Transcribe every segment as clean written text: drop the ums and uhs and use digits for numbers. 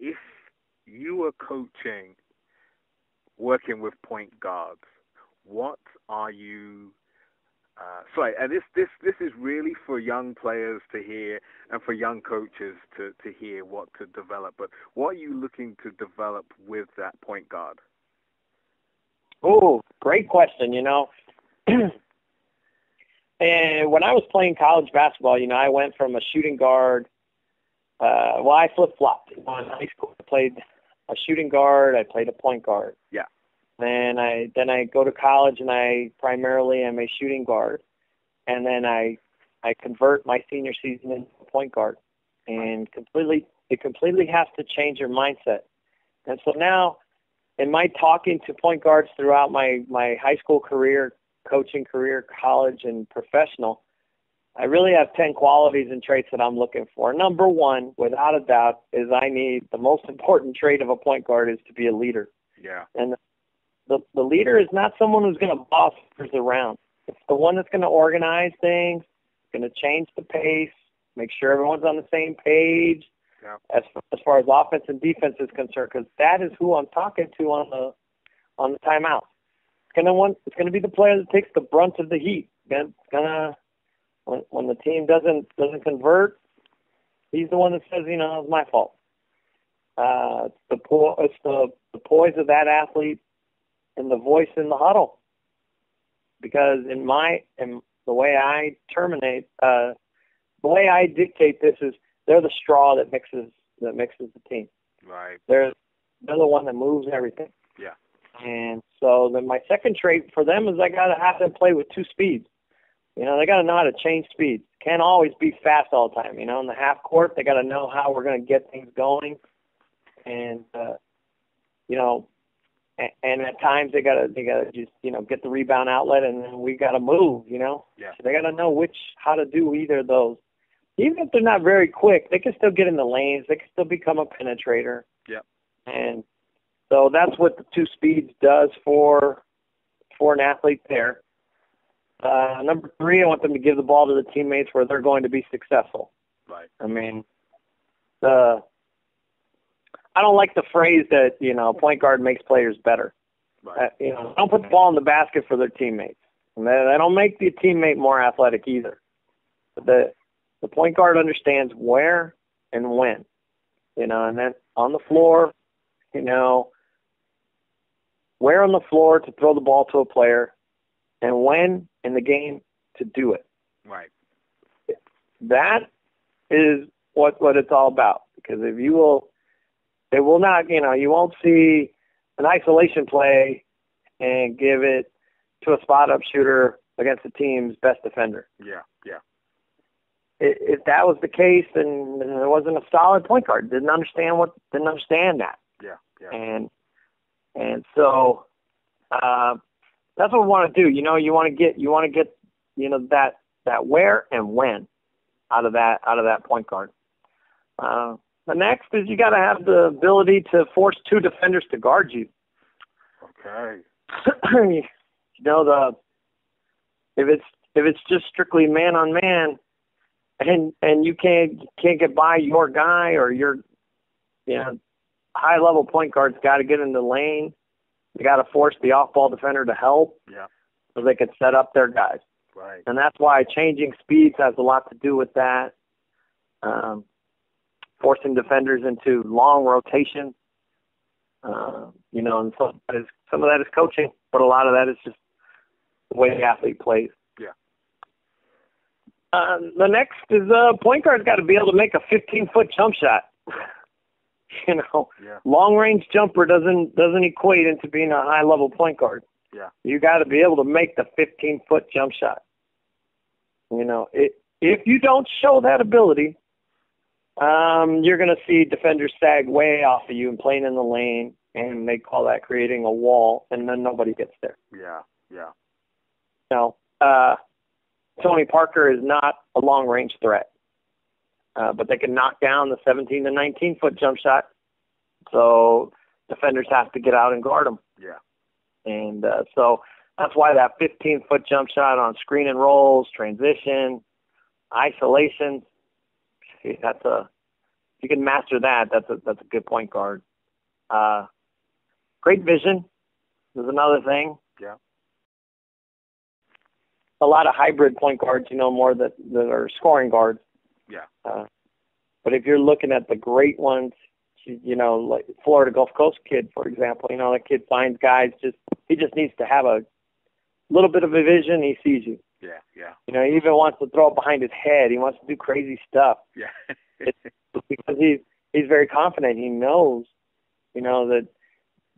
if you were coaching, working with point guards, what are you? Sorry, and this is really for young players to hear and for young coaches to hear what to develop. But what are you looking to develop with that point guard? Oh, great question. And when I was playing college basketball, I went from a shooting guard. I flip-flopped. In high school, I played a shooting guard. I played a point guard. Yeah. Then I go to college, and I primarily am a shooting guard. And then I convert my senior season into a point guard. And it completely has to change your mindset. And so now, in my talking to point guards throughout my high school career, coaching career, college, and professional, I really have 10 qualities and traits that I'm looking for. Number one, without a doubt, is the most important trait of a point guard is to be a leader. Yeah. And the leader is not someone who's going to boss others around. It's the one that's going to organize things, going to change the pace, make sure everyone's on the same page. Yeah. As far as offense and defense is concerned, because that is who I'm talking to on the timeout. It's going to be the player that takes the brunt of the heat. When the team doesn't convert, he's the one that says, it's my fault. It's the poise of that athlete and the voice in the huddle. Because in the way I dictate this is they're the straw that mixes the team. Right. They're the one that moves everything. Yeah. And so then my second trait for them is I got to have them play with two speeds. They got to know how to change speeds. Can't always be fast all the time. In the half court, they got to know how we're going to get things going. And, and at times they got to just, get the rebound outlet, and then we got to move, Yeah. So they got to know how to do either of those. Even if they're not very quick, they can still get in the lanes. They can still become a penetrator. Yeah. And so that's what the two speeds does for an athlete there. Number three, I want them to give the ball to the teammates where they're going to be successful. Right. I mean, I don't like the phrase that, point guard makes players better. Right. Don't put the ball in the basket for their teammates. And they don't make the teammate more athletic either. But the point guard understands where and when, and then on the floor, where on the floor to throw the ball to a player, and when in the game to do it. Right. That is what it's all about. Because if you will, they will not, you won't see an isolation play and give it to a spot-up shooter against the team's best defender. Yeah, yeah. If that was the case, then there wasn't a solid point guard. Didn't understand that. Yeah, yeah. And so that's what we want to do. You want to get that where and when out of that point guard. The next is you got to have the ability to force two defenders to guard you. Okay. If it's just strictly man on man, and you can't get by your guy, or your high level point guard's got to get in the lane. You got to force the off ball defender to help. Yeah. So they can set up their guys. Right. And that's why changing speeds has a lot to do with that. Forcing defenders into long rotation. And some of that is coaching, but a lot of that is just the way the athlete plays. Yeah. The next is point guard's got to be able to make a 15-foot jump shot. Yeah. Long range jumper doesn't equate into being a high level point guard. Yeah. You got to be able to make the 15-foot jump shot. If you don't show that ability, you're going to see defenders sag way off of you and playing in the lane, and they call that creating a wall, and then nobody gets there. Yeah, yeah. Tony Parker is not a long-range threat, but they can knock down the 17 to 19-foot jump shot, so defenders have to get out and guard them. Yeah. And so that's why that 15-foot jump shot on screen and rolls, transition, isolation, that's you can master that, that's a good point guard. Great vision is another thing. Yeah. A lot of hybrid point guards, more that are scoring guards. Yeah. But if you're looking at the great ones, like Florida Gulf Coast kid, for example, that kid finds guys he just needs to have a little bit of a vision. He sees you. Yeah, yeah. He even wants to throw it behind his head. He wants to do crazy stuff. Yeah. It's because he's very confident. He knows, that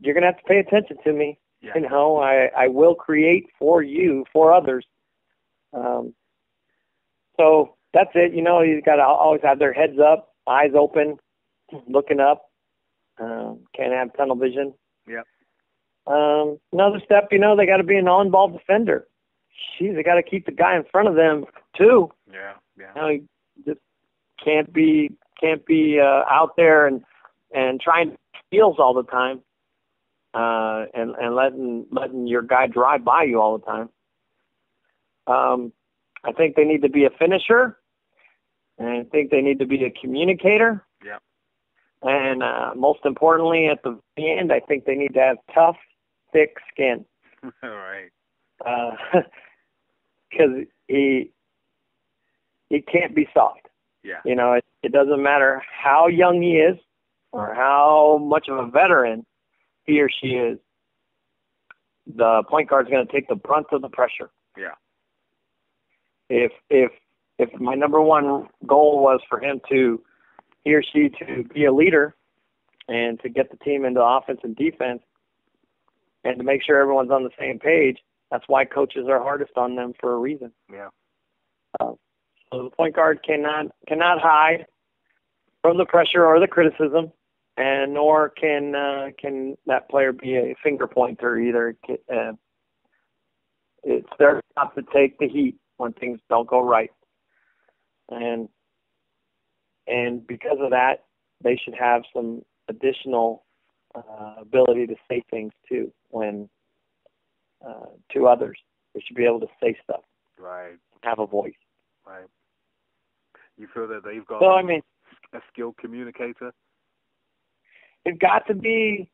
you're going to have to pay attention to me. Yeah. I will create for you, for others. So that's it. You've got to always have their heads up, eyes open, looking up. Can't have tunnel vision. Yeah. Another step, they got to be an all-involved defender. They got to keep the guy in front of them too. Yeah, yeah. You just can't be out there and trying steals all the time, and letting your guy drive by you all the time. I think they need to be a finisher, and I think they need to be a communicator. Yeah. And most importantly, at the end, I think they need to have tough, thick skin. All right. Because he can't be soft. Yeah. It doesn't matter how young he is or how much of a veteran he or she is. The point guard's going to take the brunt of the pressure. Yeah. If my number one goal was for he or she to be a leader and to get the team into offense and defense and to make sure everyone's on the same page, that's why coaches are hardest on them for a reason. Yeah. So the point guard cannot hide from the pressure or the criticism, and nor can that player be a finger pointer either. It's their job to take the heat when things don't go right, and because of that, they should have some additional ability to say things too when to others. They should be able to say stuff. Right. Have a voice. Right. You feel that they've got a skilled communicator? They've got to be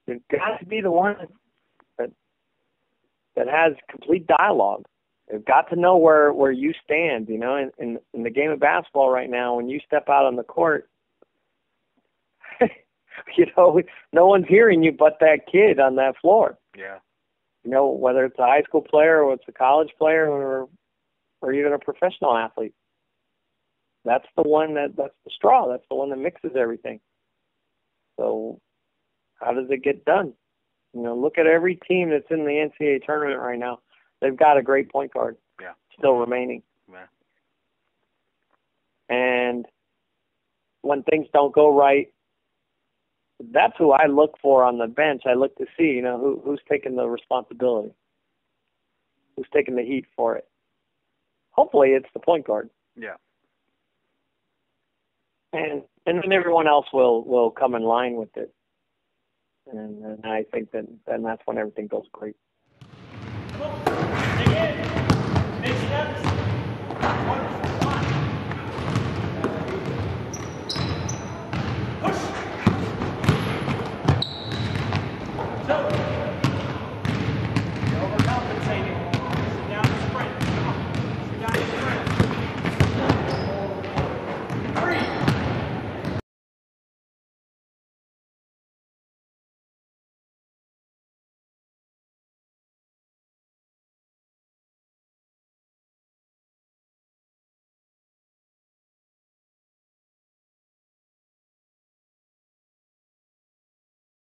the one that has complete dialogue. They've got to know where you stand. In the game of basketball right now, when you step out on the court, no one's hearing you but that kid on that floor. Yeah. Whether it's a high school player or it's a college player or even a professional athlete. That's the one that's the straw. That's the one that mixes everything. So how does it get done? Look at every team that's in the NCAA tournament right now. They've got a great point guard still remaining. Yeah. And when things don't go right, that's who I look for on the bench. I look to see, who's taking the responsibility, who's taking the heat for it. Hopefully it's the point guard. Yeah. And then everyone else will come in line with it. And I think then that's when everything goes great. Come on. Take it. Make steps.